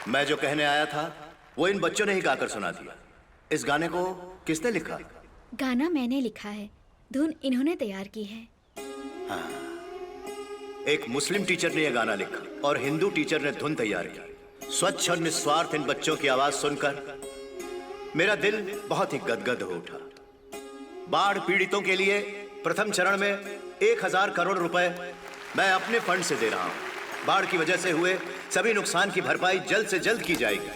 मैं जो कहने आया था वो इन बच्चों ने ही गाकर सुना दिया। इस गाने को किसने लिखा? गाना मैंने लिखा है, धुन इन्होंने तैयार की है। हाँ, एक मुस्लिम टीचर ने यह गाना लिखा और हिंदू टीचर ने धुन तैयार की। स्वच्छ और निस्वार्थ इन बच्चों की आवाज सुनकर मेरा दिल बहुत ही गदगद हो उठा। बाढ़ पीड़ितों के लिए प्रथम चरण में 1000 करोड़ रुपए मैं अपने फंड से दे रहा हूं। बाढ़ की वजह से हुए सभी नुकसान की भरपाई जल्द से जल्द की जाएगी।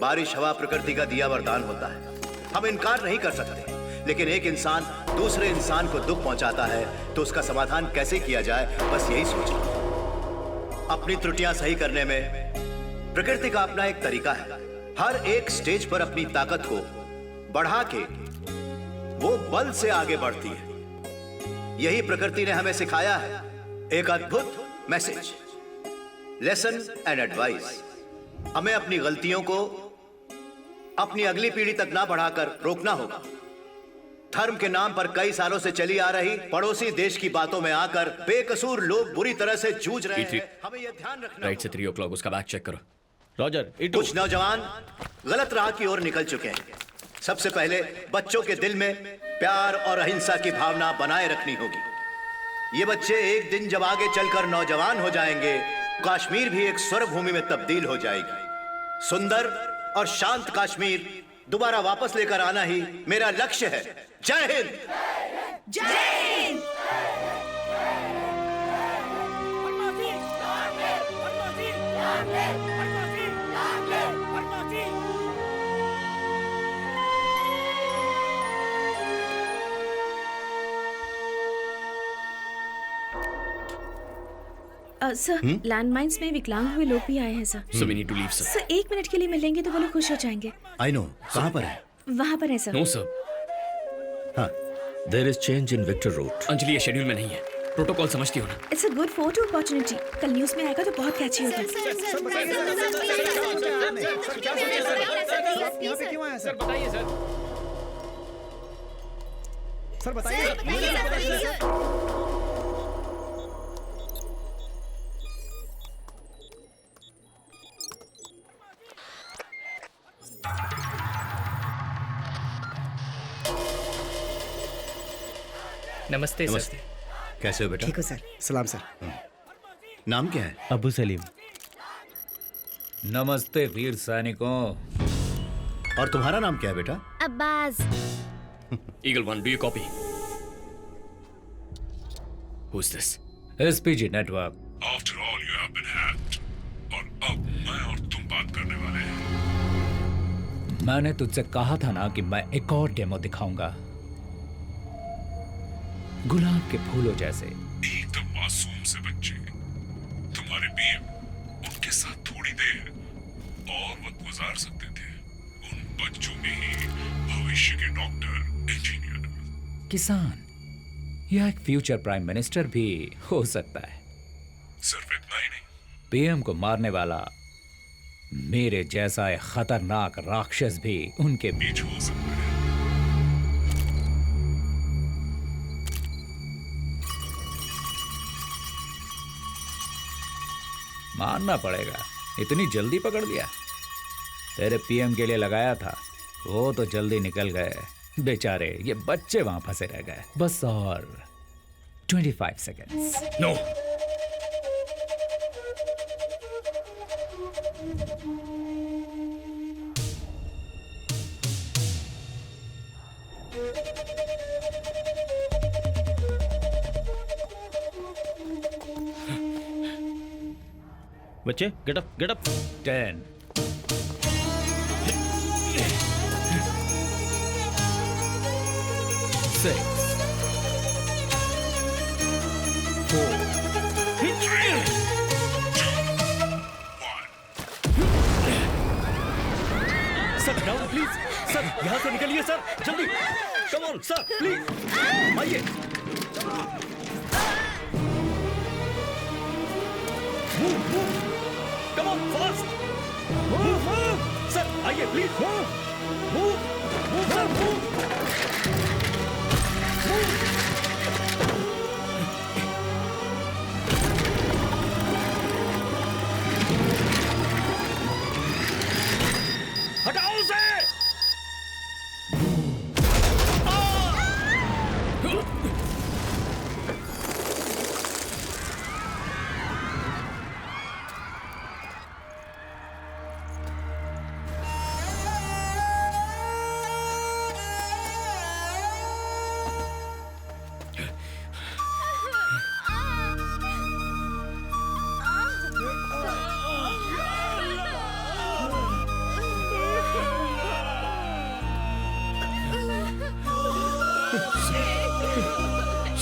बारिश हवा प्रकृति का दिया वरदान होता है, हम इनकार नहीं कर सकते, लेकिन एक इंसान दूसरे इंसान को दुख पहुंचाता है तो उसका समाधान कैसे किया जाए, बस यही सोच रहा हूं। अपनी त्रुटियां सही करने में प्रकृति का अपना एक तरीका है। हर एक स्टेज पर अपनी ताकत को बढ़ा के वो बल से आगे बढ़ती है। यही प्रकृति ने हमें सिखाया है। एक अद्भुत मैसेज, लेसन एंड एडवाइस। हमें अपनी गलतियों को अपनी अगली पीढ़ी तक ना बढ़ाकर रोकना होगा। धर्म के नाम पर कई सालों से चली आ रही पड़ोसी देश की बातों में आकर बेकसूर लोग बुरी तरह से जूझ रहे हैं। हमें यह ध्यान रखना। राइट से 3 o'clock उसका बैग चेक करो। रॉजर, कुछ नौजवान गलत राह की ओर निकल चुके हैं। सबसे पहले बच्चों के दिल में प्यार और अहिंसा की भावना बनाए रखनी होगी। ये बच्चे एक दिन जब आगे चलकर नौजवान हो जाएंगे, कश्मीर भी एक स्वर्ग भूमि में तब्दील हो जाएगी। सुंदर और शांत कश्मीर दोबारा वापस लेकर आना ही मेरा लक्ष्य है। जय हिंद। जय हिंद। सर, लैंडमाइंस में विकलांग हुए लोग भी आए हैं sir. So we need to leave, sir. Sir, 1 minute के लिए मिलेंगे तो वो लोग खुश हो जाएंगे। आई नो, कहाँ पर है? वहाँ पर है सर। No, sir. हाँ, there is change in Victor route. Anjali ये शेड्यूल में नहीं है। प्रोटोकॉल समझती हो ना? It's a good photo opportunity. कल न्यूज में आएगा तो बहुत कैची होगा। सर बताइए सर। सर बताइए। नमस्ते नमस्ते। कैसे हो बेटा? ठीक हो सर। सलाम सर। नाम क्या है? अबू सलीम। नमस्ते वीर सैनिकों। और तुम्हारा नाम क्या है बेटा? Abbas. Eagle 1, do you copy? Who's this? SPG network. After all, you have been hacked. और अब मैं और तुम बात करने वाले हैं। मैंने तुझसे कहा था ना कि मैं एक और डेमो दिखाऊंगा, गुलाब के फूलों जैसे। एकदम मासूम से बच्चे। तुम्हारे पीएम उनके साथ थोड़ी देर और वक्त गुजार सकते थे। उन बच्चों में ही भविष्य के डॉक्टर, इंजीनियर, किसान या एक फ्यूचर प्राइम मिनिस्टर भी हो सकता है। सिर्फ इतना ही नहीं, पीएम को मारने वाला मेरे जैसा एक खतरनाक राक्षस भी उनके बीच हो सकता है। मानना पड़ेगा, इतनी जल्दी पकड़ लिया। तेरे पीएम के लिए लगाया था, वो तो जल्दी निकल गए बेचारे। ये बच्चे वहां फंसे रह गए। बस और 25 सेकेंड्स। No. बच्चे get up, get up. 10 6 4 sir down please. Sir यहाँ से निकलिए सर, जल्दी। कम ऑन सर, प्लीज आइए। Move move, come on fast. Move sir, आइए please. Move move sir, move.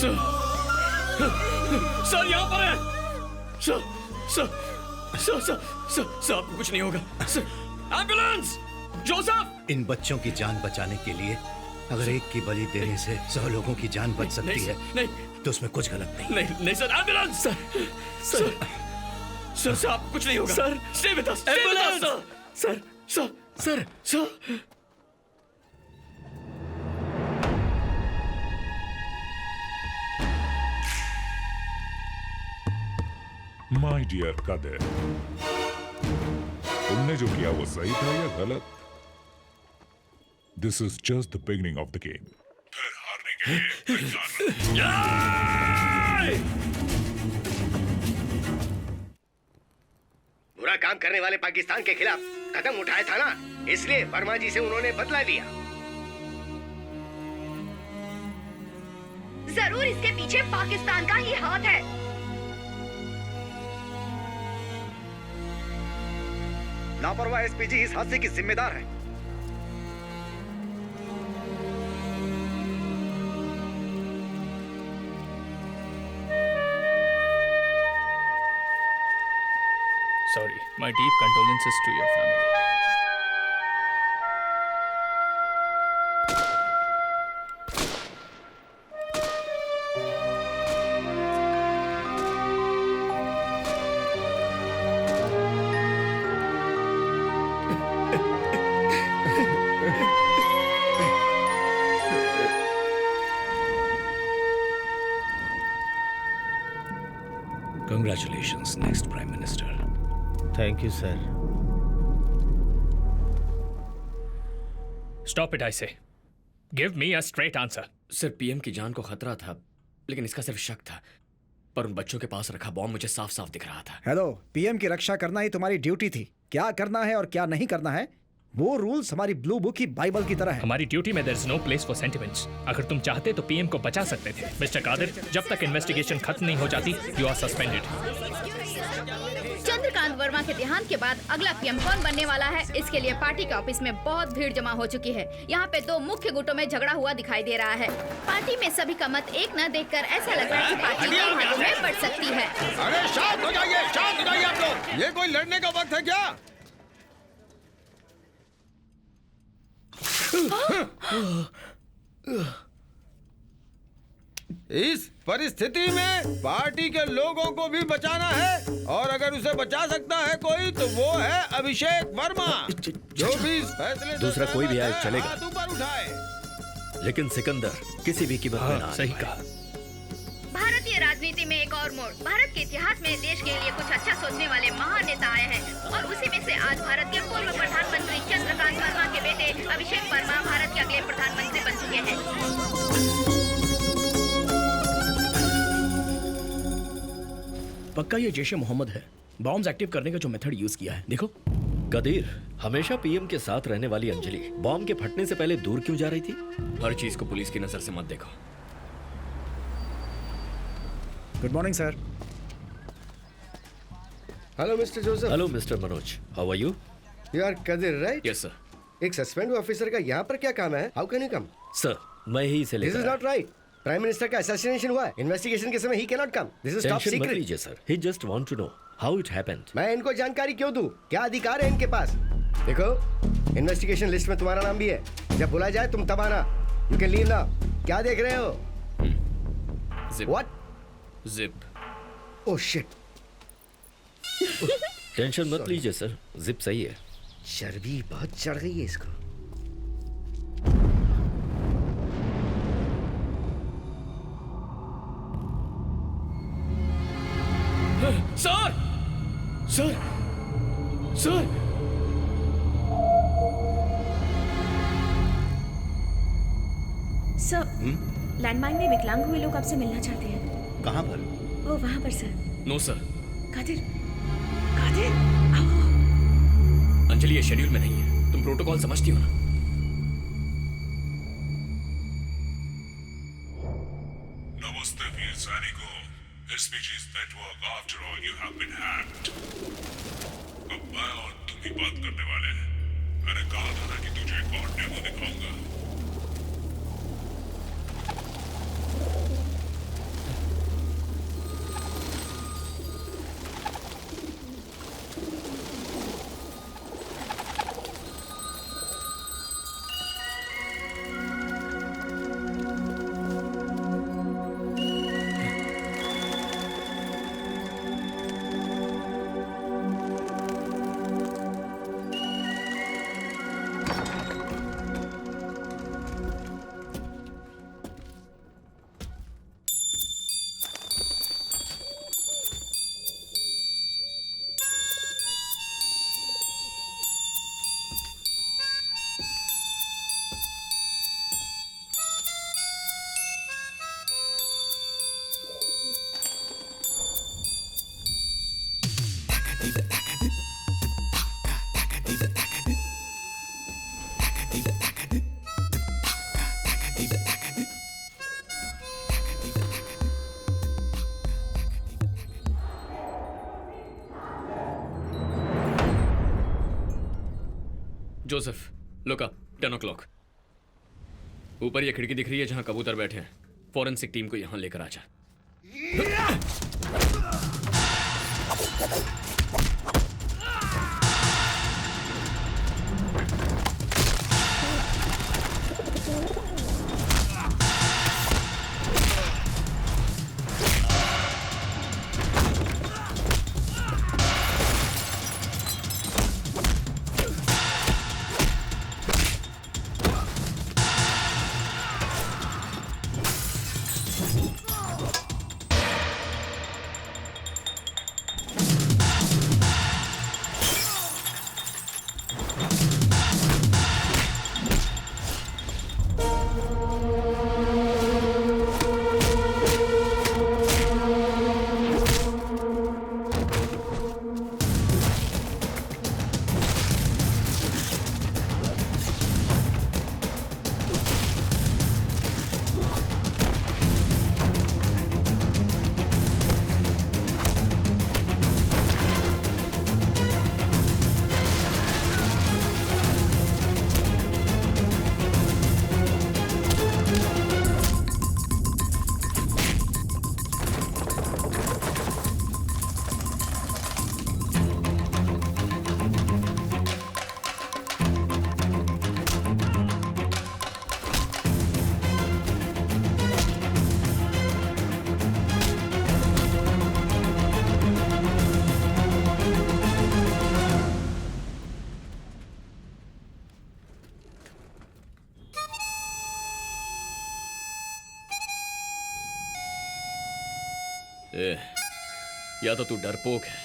Sir sir यहाँ पर है sir sir sir sir sir sir आपको कुछ नहीं होगा सर एम्बुलेंस जोसेफ इन बच्चों की जान बचाने के लिए अगर एक की बलि देने से 100 लोगों की जान बच सकती नहीं, है नहीं तो उसमें कुछ गलत नहीं। नहीं नहीं sir ambulance sir sir sir sir आपको कुछ नहीं होगा sir stay with us sir sir sir sir my dear Kadar, तुमने जो किया वो सही था या गलत? This is just the beginning of the game. फिर हारने के लिए तैयार रहो। बुरा काम करने वाले पाकिस्तान के खिलाफ कदम उठाया था ना, इसलिए वर्मा जी से उन्होंने बदला लिया। जरूर इसके पीछे पाकिस्तान का ही हाथ है। लापरवाह एसपीजी इस हादसे की जिम्मेदार है। Sorry, my deep condolences to your family. Congratulations, next Prime Minister. Thank you sir. Stop it, I say. Give me a straight answer. Sir PM की जान को खतरा था लेकिन इसका सिर्फ शक था पर उन बच्चों के पास रखा बॉम्ब मुझे साफ साफ दिख रहा था। हेलो, पीएम की रक्षा करना ही तुम्हारी ड्यूटी थी। क्या करना है और क्या नहीं करना है वो रूल्स हमारी ब्लू बुक की बाइबल की तरह है। हमारी ड्यूटी में there is no place for sentiments. अगर तुम चाहते तो पीएम को बचा सकते थे। मिस्टर कादिर, जब तक इन्वेस्टिगेशन खत्म नहीं हो जाती you are suspended. Chandrakant Verma के देहांत के बाद अगला पीएम कौन बनने वाला है, इसके लिए पार्टी के ऑफिस में बहुत भीड़ जमा हो चुकी है। यहाँ पे दो मुख्य गुटों में झगड़ा हुआ दिखाई दे रहा है। पार्टी में सभी का मत एक न देखकर ऐसा लग रहा है कि पार्टी दो हाथों में बढ़ सकती है। अरे शांत हो जाइए आप लोग। ये कोई लड़ने का वक्त है क्या? इस परिस्थिति में पार्टी के लोगों को भी बचाना है और अगर उसे बचा सकता है कोई तो वो है अभिषेक वर्मा। जो भी इस फैसले दूसरा कोई भी आए चलेगा, हाथ ऊपर उठाए। लेकिन सिकंदर किसी भी कीमत पे ना आए। सही कहा। भारतीय राजनीति में एक और मोड़। भारत के इतिहास में देश के लिए कुछ अच्छा सोचने वाले महान नेता आए हैं और उसी में से आज भारत के पूर्व प्रधानमंत्री चंद्रकांत वर्मा के बेटे अभिषेक वर्मा भारत के अगले प्रधानमंत्री बन चुके हैं। पक्का ये जैश मोहम्मद है। बॉम्ब्स एक्टिव करने का जो मेथड यूज किया है देखो। कदीर, हमेशा पीएम के साथ रहने वाली अंजलि बॉम्ब के फटने से पहले दूर क्यों जा रही थी? हर चीज को पुलिस की नजर से मत देखो। Good morning sir. Hello mister Joseph. Hello mister Manoj, how are you? You are Kadir right? Yes sir. एक सस्पेंड ऑफिसर का यहाँ पर क्या काम है? How can you come? Sir, मैं ही इसे दिस इज लेकर नॉट राइट। प्राइम मिनिस्टर का असैसिनेशन हुआ है। इन्वेस्टिगेशन के समय ही can not come. This is top tension मत सीक्रेट। लीजिए sir. He just want to know how it happened. मैं इनको जानकारी क्यों दूं? क्या अधिकार है इनके पास? देखो, इन्वेस्टिगेशन लिस्ट में तुम्हारा नाम भी है। जब बुलाया जाए तुम तब आना। You can leave now. क्या देख रहे हो? Zip. What? Zip. Oh shit. Tension मत लीजिए सर, जिप सही है। चर्बी बहुत चढ़ गई है इसको। Sir sir sir sir, landmine में विकलांग हुए लोग आपसे मिलना चाहते हैं। कहाँ पर? वो वहाँ पर sir. No sir. Kadir, Kadir, आओ। अंजलि ये शेड्यूल में नहीं है। तुम प्रोटोकॉल समझती हो ना? नमस्ते वीर सैनिकों। SPG's network, after all, you have been hacked. अब मैं और तुम ही बात करने वाले हैं। मैंने कहा था ना कि तुझे एक और डेमो दिखाऊंगा। Joseph, look up, 10 o'clock। ऊपर ये खिड़की दिख रही है जहां कबूतर बैठे हैं। फॉरेंसिक टीम को यहां लेकर आ जा। या तो तू डरपोक है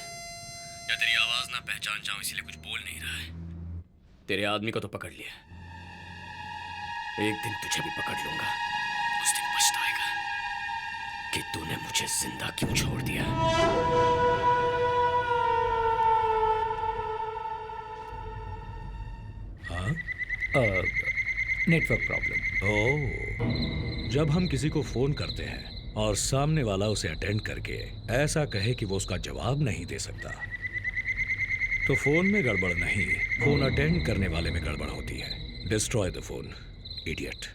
या तेरी आवाज ना पहचान जाऊं इसलिए कुछ बोल नहीं रहा है। तेरे आदमी को तो पकड़ लिया, एक दिन तुझे भी पकड़ लूंगा। उस दिन पछताएगा कि तूने मुझे जिंदा क्यों छोड़ दिया। हाँ? Network problem. ओह, जब हम किसी को फोन करते हैं और सामने वाला उसे अटेंड करके ऐसा कहे कि वो उसका जवाब नहीं दे सकता, तो फोन में गड़बड़ नहीं, फोन अटेंड करने वाले में गड़बड़ होती है। Destroy the phone, idiot.